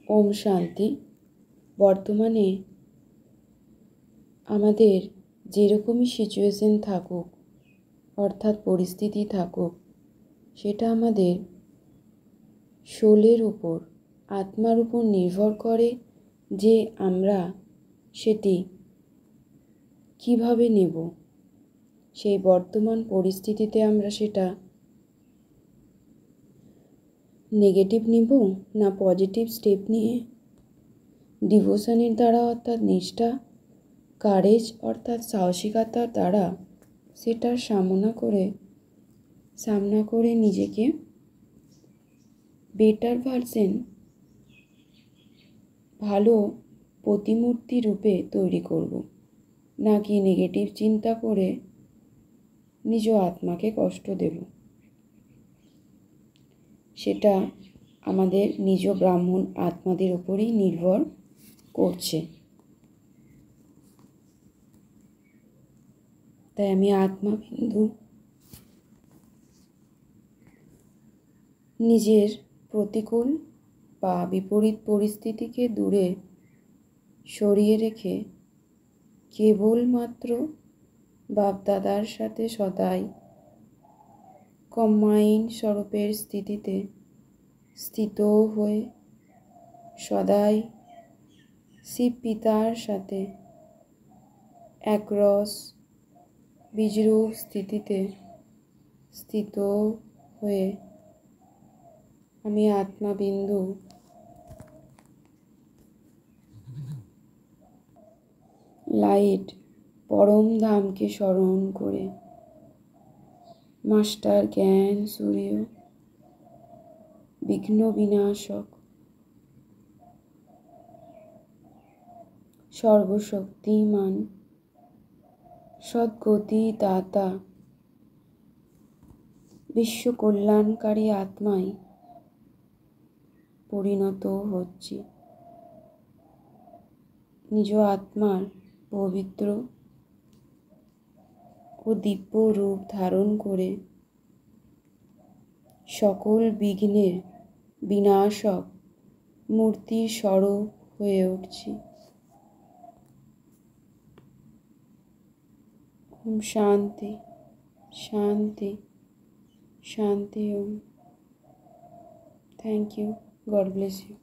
ওম শান্তি। বর্তমানে আমাদের যেরকমই সিচুয়েশন থাকুক, অর্থাৎ পরিস্থিতি থাকুক, সেটা আমাদের সোলের উপর, আত্মার উপর নির্ভর করে যে আমরা সেটি কিভাবে নেব। সেই বর্তমান পরিস্থিতিতে আমরা সেটা নেগেটিভ নিব না পজিটিভ স্টেপ নিয়ে ডিভোশনের দ্বারা অর্থাৎ নিষ্ঠা, কারেজ অর্থাৎ সাহসিকতার দ্বারা সেটার সামনা করে নিজেকে বেটার ভার্সন, ভালো প্রতিমূর্তি রূপে তৈরি করব, নাকি নেগেটিভ চিন্তা করে নিজ আত্মাকে কষ্ট দেব। সেটা আমাদের নিজ ব্রাহ্মণ আত্মাদের উপরই নির্ভর করছে। তাই আমি আত্মাবিন্দু নিজের প্রতিকূল বা বিপরীত পরিস্থিতিকে দূরে সরিয়ে রেখে কেবলমাত্র বাপদাদার সাথে সদাই কম্বাইন্ড স্বরূপের স্থিতিতে স্থিত হয়ে সদাই শিব পিতার সাথে একরস বীজরূপ স্থিতিতে স্থিত হয়ে আমি আত্মাবিন্দু লাইট পরম ধামকে স্মরণ করে মাস্টার জ্ঞান সূর্য বিঘ্ন বিনাশক সর্বশক্তিমান সদ্গতি দাতা বিশ্ব কল্যাণকারী আত্মায় পরিণত হচ্ছি। নিজ আত্মার পবিত্র ও দিব্য রূপ ধারণ করে সকল বিঘ্নের বিনাশক মূর্তির স্বরূপ হয়ে উঠছি। ওম শান্তি শান্তি শান্তি। ওম thank you. God bless you.